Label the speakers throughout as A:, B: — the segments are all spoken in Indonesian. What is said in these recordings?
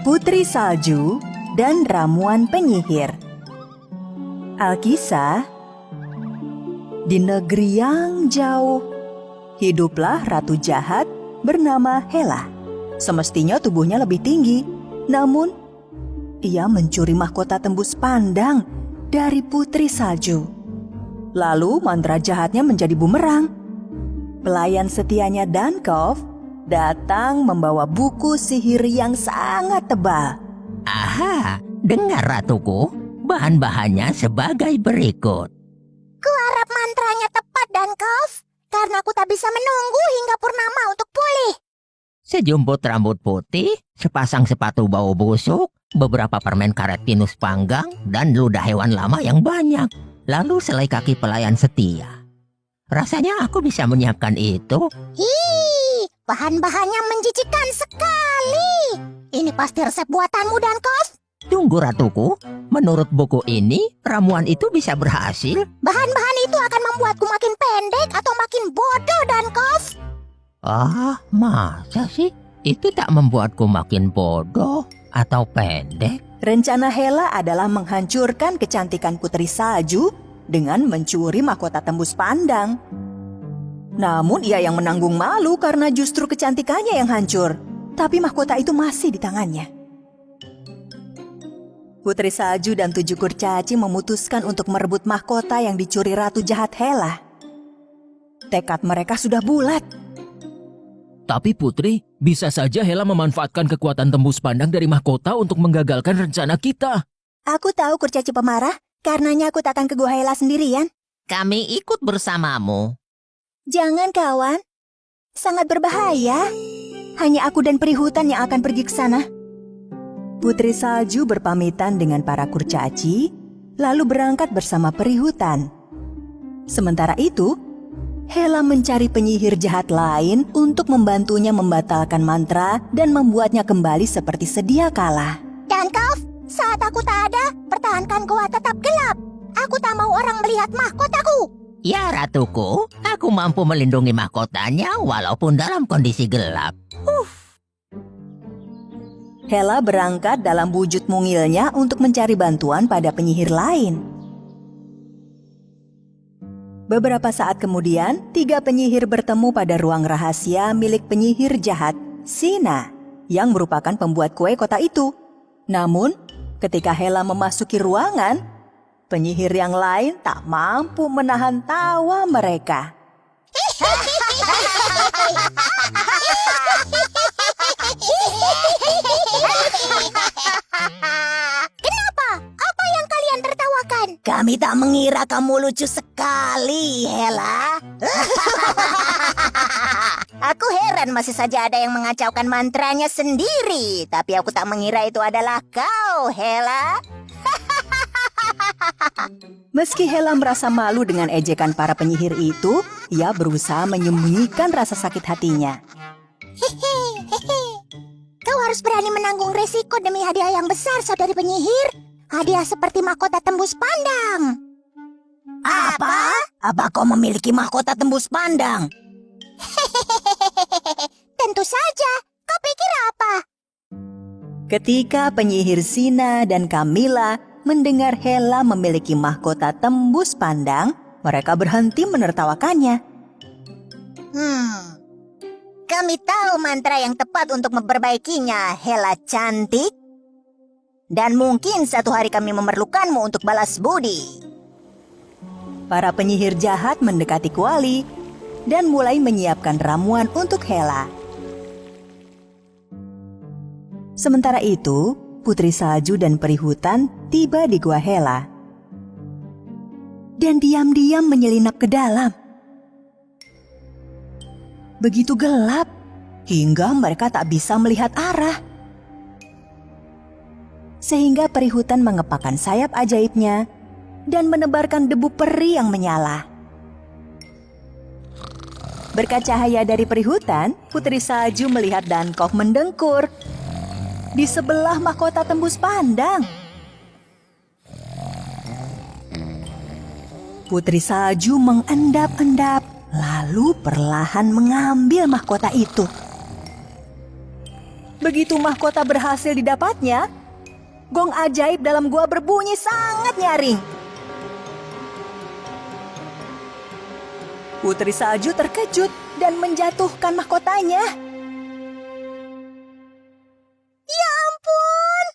A: Putri Salju dan Ramuan Penyihir. Alkisah, di negeri yang jauh, hiduplah ratu jahat bernama Hela. Semestinya tubuhnya lebih tinggi, namun ia mencuri mahkota tembus pandang dari Putri Salju. Lalu mantra jahatnya menjadi bumerang. Pelayan setianya Dankov datang membawa buku sihir yang sangat tebal.
B: Aha, dengar ratuku, bahan-bahannya sebagai berikut.
C: Kuharap mantranya tepat, Dankov, karena aku tak bisa menunggu hingga purnama untuk pulih.
B: Sejumput rambut putih, sepasang sepatu bau busuk, beberapa permen karet pinus panggang, dan ludah hewan lama yang banyak. Lalu selai kaki pelayan setia. Rasanya aku bisa menyiapkan itu.
C: Bahan-bahannya menjijikan sekali. Ini pasti resep buatanmu, Dankov.
B: Tunggu ratuku, menurut buku ini, ramuan itu bisa berhasil.
C: Bahan-bahan itu akan membuatku makin pendek atau makin bodoh, Dankov.
B: Ah, masa sih? Itu tak membuatku makin bodoh atau pendek?
A: Rencana Hela adalah menghancurkan kecantikan Putri Salju dengan mencuri mahkota tembus pandang. Namun ia yang menanggung malu karena justru kecantikannya yang hancur. Tapi mahkota itu masih di tangannya. Putri Salju dan 7 kurcaci memutuskan untuk merebut mahkota yang dicuri ratu jahat Hela. Tekad mereka sudah bulat.
D: Tapi Putri, bisa saja Hela memanfaatkan kekuatan tembus pandang dari mahkota untuk menggagalkan rencana kita.
C: Aku tahu kurcaci pemarah, karenanya aku tak akan ke Gua Hela sendirian.
B: Kami ikut bersamamu.
C: Jangan, kawan. Sangat berbahaya. Hanya aku dan perihutan yang akan pergi ke sana.
A: Putri Salju berpamitan dengan para kurcaci, lalu berangkat bersama perihutan. Sementara itu, Hela mencari penyihir jahat lain untuk membantunya membatalkan mantra dan membuatnya kembali seperti sedia kala.
C: Dankov, saat aku tak ada, pertahankan gua tetap gelap. Aku tak mau orang melihat mahkotaku.
B: Ya ratuku, aku mampu melindungi mahkotanya walaupun dalam kondisi gelap.
A: Hela berangkat dalam wujud mungilnya untuk mencari bantuan pada penyihir lain. Beberapa saat kemudian, 3 penyihir bertemu pada ruang rahasia milik penyihir jahat, Sina, yang merupakan pembuat kue kota itu. Namun, ketika Hela memasuki ruangan, penyihir yang lain tak mampu menahan tawa mereka.
C: Kenapa? Apa yang kalian tertawakan?
A: Kami tak mengira kamu lucu sekali, Hela.
C: Aku heran masih saja ada yang mengacaukan mantranya sendiri. Tapi aku tak mengira itu adalah kau, Hela.
A: Meski Hela merasa malu dengan ejekan para penyihir itu, ia berusaha menyembunyikan rasa sakit hatinya.
C: Kau harus berani menanggung resiko demi hadiah yang besar, saudari penyihir. Hadiah seperti mahkota tembus pandang.
A: Apa? Apa kau memiliki mahkota tembus pandang?
C: Tentu saja. Kau pikir apa?
A: Ketika penyihir Sina dan Camilla mendengar Hela memiliki mahkota tembus pandang, mereka berhenti menertawakannya.
C: Kami tahu mantra yang tepat untuk memperbaikinya, Hela cantik. Dan mungkin satu hari kami memerlukanmu untuk balas budi.
A: Para penyihir jahat mendekati kuali dan mulai menyiapkan ramuan untuk Hela. Sementara itu, Putri Salju dan perihutan tiba di gua Hela dan diam-diam menyelinap ke dalam. Begitu gelap hingga mereka tak bisa melihat arah. Sehingga perihutan mengepakkan sayap ajaibnya dan menebarkan debu peri yang menyala. Berkat cahaya dari perihutan, Putri Salju melihat Dankov mendengkur di sebelah mahkota tembus pandang. Putri Salju mengendap-endap, lalu perlahan mengambil mahkota itu. Begitu mahkota berhasil didapatnya, gong ajaib dalam gua berbunyi sangat nyaring. Putri Salju terkejut dan menjatuhkan mahkotanya.
C: Ya ampun!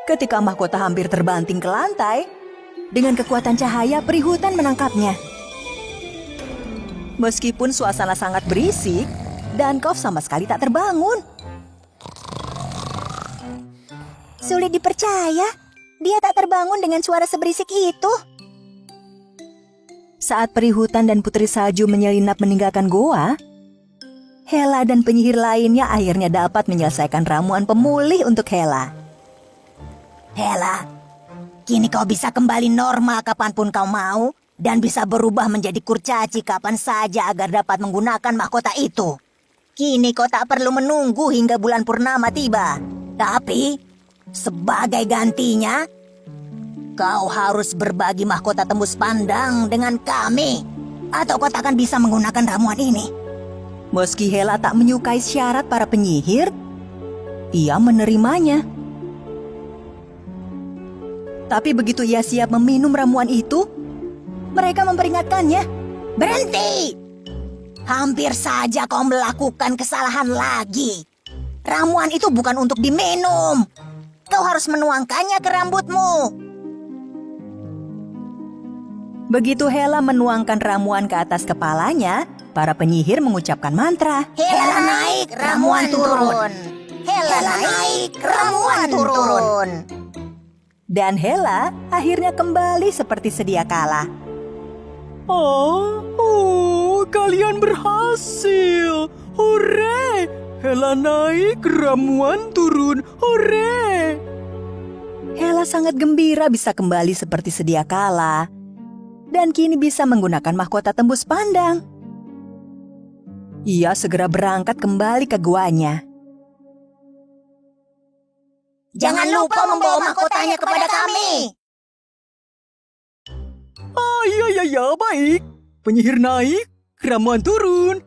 A: Ketika mahkota hampir terbanting ke lantai, dengan kekuatan cahaya Perihutan menangkapnya. Meskipun suasana sangat berisik, Dankov sama sekali tak terbangun.
C: Sulit dipercaya, dia tak terbangun dengan suara seberisik itu.
A: Saat Perihutan dan Putri Salju menyelinap meninggalkan goa, Hela dan penyihir lainnya akhirnya dapat menyelesaikan ramuan pemulih untuk Hela.
C: Hela, kini kau bisa kembali normal kapanpun kau mau dan bisa berubah menjadi kurcaci kapan saja agar dapat menggunakan mahkota itu. Kini kau tak perlu menunggu hingga bulan purnama tiba. Tapi, sebagai gantinya, kau harus berbagi mahkota tembus pandang dengan kami. Atau kau takkan bisa menggunakan ramuan ini.
A: Meski Hela tak menyukai syarat para penyihir, ia menerimanya. Tapi begitu ia siap meminum ramuan itu, mereka memperingatkannya.
C: Berhenti! Hampir saja kau melakukan kesalahan lagi. Ramuan itu bukan untuk diminum. Kau harus menuangkannya ke rambutmu.
A: Begitu Hela menuangkan ramuan ke atas kepalanya, para penyihir mengucapkan mantra.
C: Hela naik, ramuan turun. Hela naik, ramuan turun.
A: Dan Hela akhirnya kembali seperti sedia kala.
D: Oh, kalian berhasil. Hore! Hela naik, ramuan turun. Hore!
A: Hela sangat gembira bisa kembali seperti sedia kala. Dan kini bisa menggunakan mahkota tembus pandang. Ia segera berangkat kembali ke guanya.
C: Jangan lupa membawa mahkotanya kepada kami.
D: Ya, baik. Penyihir naik, ramuan turun.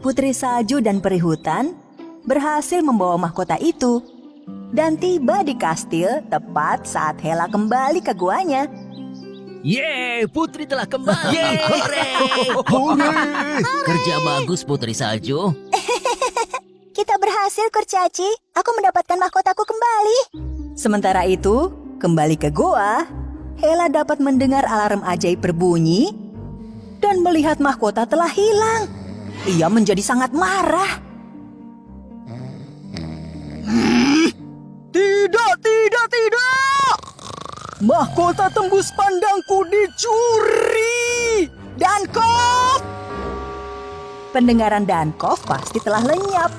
A: Putri Salju dan Perihutan berhasil membawa mahkota itu dan tiba di kastil tepat saat Hela kembali ke guanya.
D: Yeay, Putri telah kembali. Hore! Kerja bagus, Putri Salju.
C: Kita berhasil, kurcaci. Aku mendapatkan mahkotaku kembali.
A: Sementara itu, kembali ke goa, Hela dapat mendengar alarm ajaib berbunyi dan melihat mahkota telah hilang. Ia menjadi sangat marah. Tidak! Mahkota tembus pandangku dicuri! Dankov! Pendengaran Dankov pasti telah lenyap,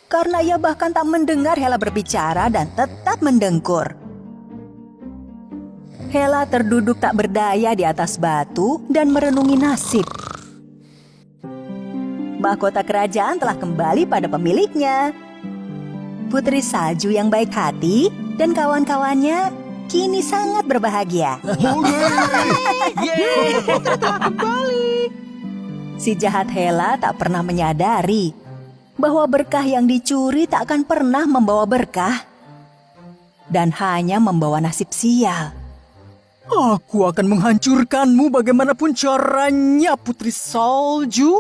A: karena ia bahkan tak mendengar Hela berbicara dan tetap mendengkur. Hela terduduk tak berdaya di atas batu dan merenungi nasib. Mahkota kerajaan telah kembali pada pemiliknya. Putri Salju yang baik hati dan kawan-kawannya kini sangat berbahagia. Si jahat Hela tak pernah menyadari bahwa berkah yang dicuri tak akan pernah membawa berkah dan hanya membawa nasib sial.
D: Aku akan menghancurkanmu bagaimanapun caranya, Putri Salju.